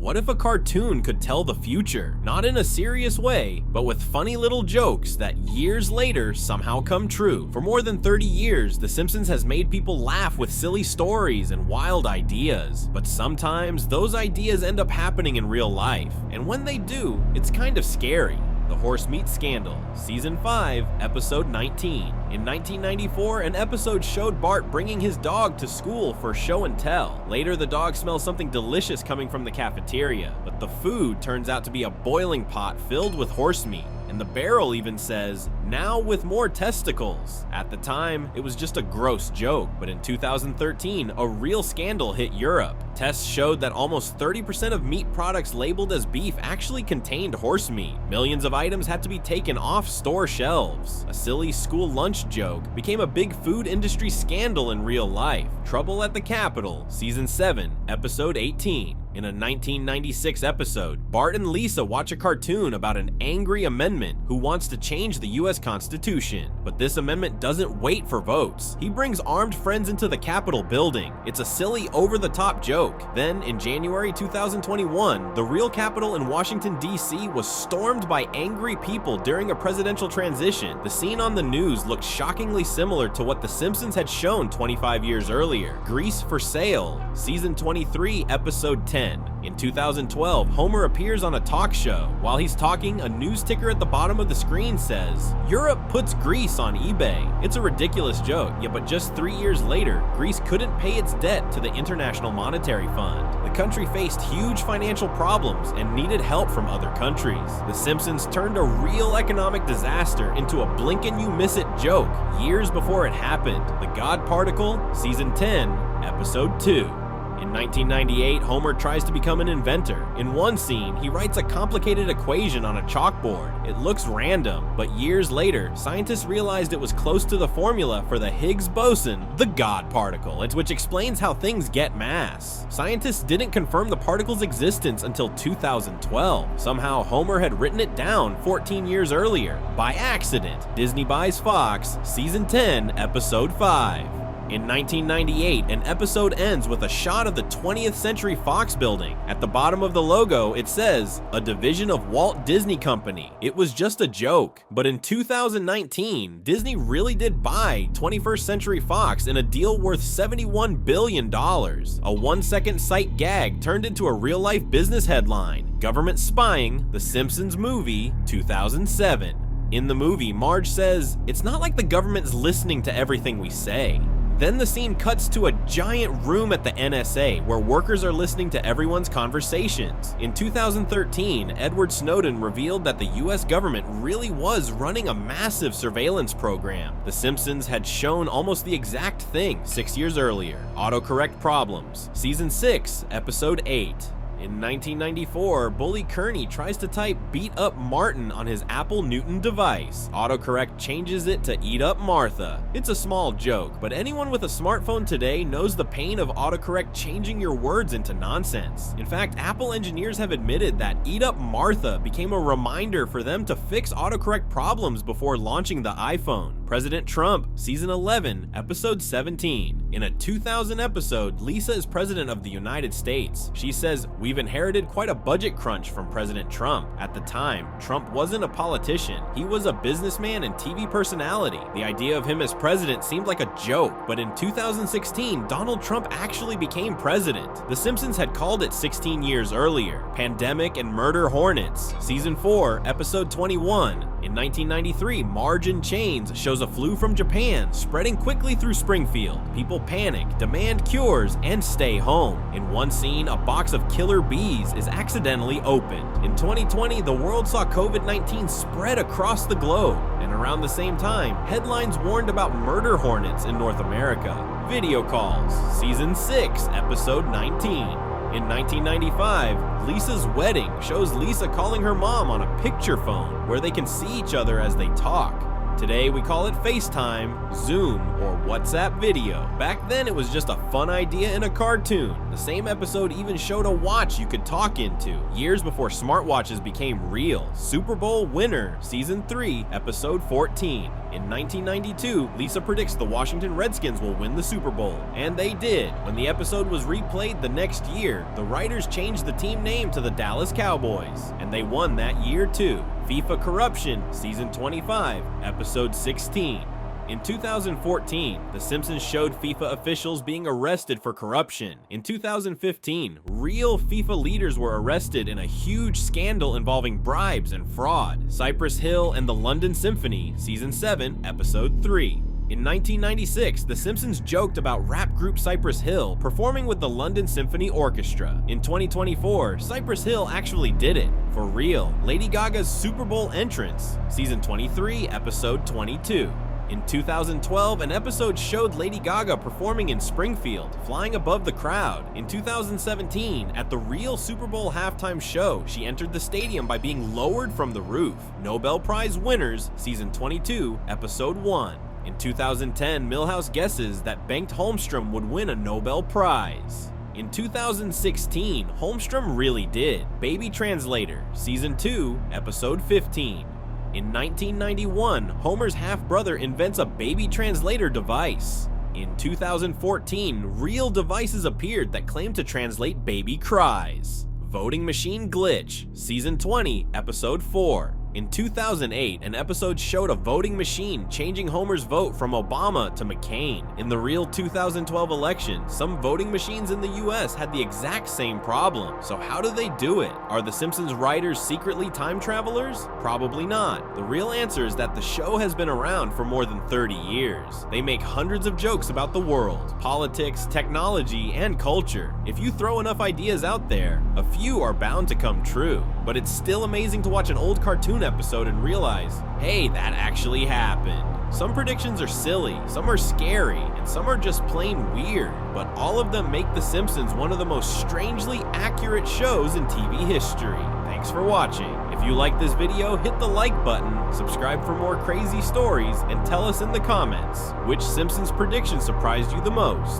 What if a cartoon could tell the future? Not in a serious way, but with funny little jokes that years later somehow come true. For more than 30 years, The Simpsons has made people laugh with silly stories and wild ideas. But sometimes those ideas end up happening in real life, and when they do, it's kind of scary. The Horse Meat Scandal, Season 5, Episode 19. In 1994, an episode showed Bart bringing his dog to school for show and tell. Later, the dog smells something delicious coming from the cafeteria, but the food turns out to be a boiling pot filled with horse meat. And the barrel even says, "Now with more testicles." At the time, it was just a gross joke, but in 2013, a real scandal hit Europe. Tests showed that almost 30% of meat products labeled as beef actually contained horse meat. Millions of items had to be taken off store shelves. A silly school lunch joke became a big food industry scandal in real life. Trouble at the Capitol, Season 7, Episode 18. In a 1996 episode, Bart and Lisa watch a cartoon about an angry amendment who wants to change the US Constitution. But this amendment doesn't wait for votes. He brings armed friends into the Capitol building. It's a silly, over-the-top joke. Then, in January 2021, the real Capitol in Washington, D.C. was stormed by angry people during a presidential transition. The scene on the news looked shockingly similar to what The Simpsons had shown 25 years earlier. Grease for Sale, Season 23, Episode 10. In 2012, Homer appears on a talk show. While he's talking, a news ticker at the bottom of the screen says, "Europe puts Greece on eBay." It's a ridiculous joke, yeah, but just 3 years later, Greece couldn't pay its debt to the International Monetary Fund. The country faced huge financial problems and needed help from other countries. The Simpsons turned a real economic disaster into a blink and you miss it joke years before it happened. The God Particle, Season 10, Episode 2. In 1998, Homer tries to become an inventor. In one scene, he writes a complicated equation on a chalkboard. It looks random, but years later, scientists realized it was close to the formula for the Higgs boson, the God particle, which explains how things get mass. Scientists didn't confirm the particle's existence until 2012. Somehow, Homer had written it down 14 years earlier. By accident, Disney buys Fox, Season 10, Episode 5. In 1998, an episode ends with a shot of the 20th Century Fox building. At the bottom of the logo, it says, "A division of Walt Disney Company." It was just a joke. But in 2019, Disney really did buy 21st Century Fox in a deal worth $71 billion. A 1-second sight gag turned into a real-life business headline. Government spying, The Simpsons movie, 2007. In the movie, Marge says, "It's not like the government's listening to everything we say." Then the scene cuts to a giant room at the NSA where workers are listening to everyone's conversations. In 2013, Edward Snowden revealed that the US government really was running a massive surveillance program. The Simpsons had shown almost the exact thing 6 years earlier. Autocorrect problems. Season 6, Episode 8. In 1994, Bully Kearney tries to type "beat up Martin" on his Apple Newton device. Autocorrect changes it to "eat up Martha." It's a small joke, but anyone with a smartphone today knows the pain of autocorrect changing your words into nonsense. In fact, Apple engineers have admitted that "eat up Martha" became a reminder for them to fix autocorrect problems before launching the iPhone. President Trump, Season 11, Episode 17. In a 2000 episode, Lisa is President of the United States. She says, "We've inherited quite a budget crunch from President Trump." At the time, Trump wasn't a politician. He was a businessman and TV personality. The idea of him as president seemed like a joke, but in 2016, Donald Trump actually became president. The Simpsons had called it 16 years earlier. Pandemic and Murder Hornets, Season 4, Episode 21. In 1993, Marge in Chains shows a flu from Japan spreading quickly through Springfield. People panic, demand cures, and stay home. In one scene, a box of killer bees is accidentally opened. In 2020, the world saw COVID-19 spread across the globe. And around the same time, headlines warned about murder hornets in North America. Video Calls, Season 6, Episode 19. In 1995, Lisa's Wedding shows Lisa calling her mom on a picture phone where they can see each other as they talk. Today we call it FaceTime, Zoom, or WhatsApp video. Back then it was just a fun idea in a cartoon. The same episode even showed a watch you could talk into, years before smartwatches became real. Super Bowl winner, Season 3, Episode 14. In 1992, Lisa predicts the Washington Redskins will win the Super Bowl, and they did. When the episode was replayed the next year, the writers changed the team name to the Dallas Cowboys, and they won that year too. FIFA Corruption, Season 25, Episode 16. In 2014, The Simpsons showed FIFA officials being arrested for corruption. In 2015, real FIFA leaders were arrested in a huge scandal involving bribes and fraud. Cypress Hill and the London Symphony, Season 7, Episode 3. In 1996, The Simpsons joked about rap group Cypress Hill performing with the London Symphony Orchestra. In 2024, Cypress Hill actually did it. For real, Lady Gaga's Super Bowl entrance, Season 23, Episode 22. In 2012, an episode showed Lady Gaga performing in Springfield, flying above the crowd. In 2017, at the real Super Bowl halftime show, she entered the stadium by being lowered from the roof. Nobel Prize winners, Season 22, Episode 1. In 2010, Milhouse guesses that Bengt Holmstrom would win a Nobel Prize. In 2016, Holmstrom really did. Baby Translator, Season 2, Episode 15. In 1991, Homer's half-brother invents a baby translator device. In 2014, real devices appeared that claimed to translate baby cries. Voting Machine Glitch, Season 20, Episode 4. In 2008, an episode showed a voting machine changing Homer's vote from Obama to McCain. In the real 2012 election, some voting machines in the US had the exact same problem. So how do they do it? Are the Simpsons writers secretly time travelers? Probably not. The real answer is that the show has been around for more than 30 years. They make hundreds of jokes about the world, politics, technology, and culture. If you throw enough ideas out there, a few are bound to come true. But it's still amazing to watch an old cartoon episode and realize, hey, that actually happened. Some predictions are silly, some are scary, and some are just plain weird, but all of them make The Simpsons one of the most strangely accurate shows in TV history. Thanks for watching. If you like this video, hit the like button, subscribe for more crazy stories, and tell us in the comments which Simpsons prediction surprised you the most.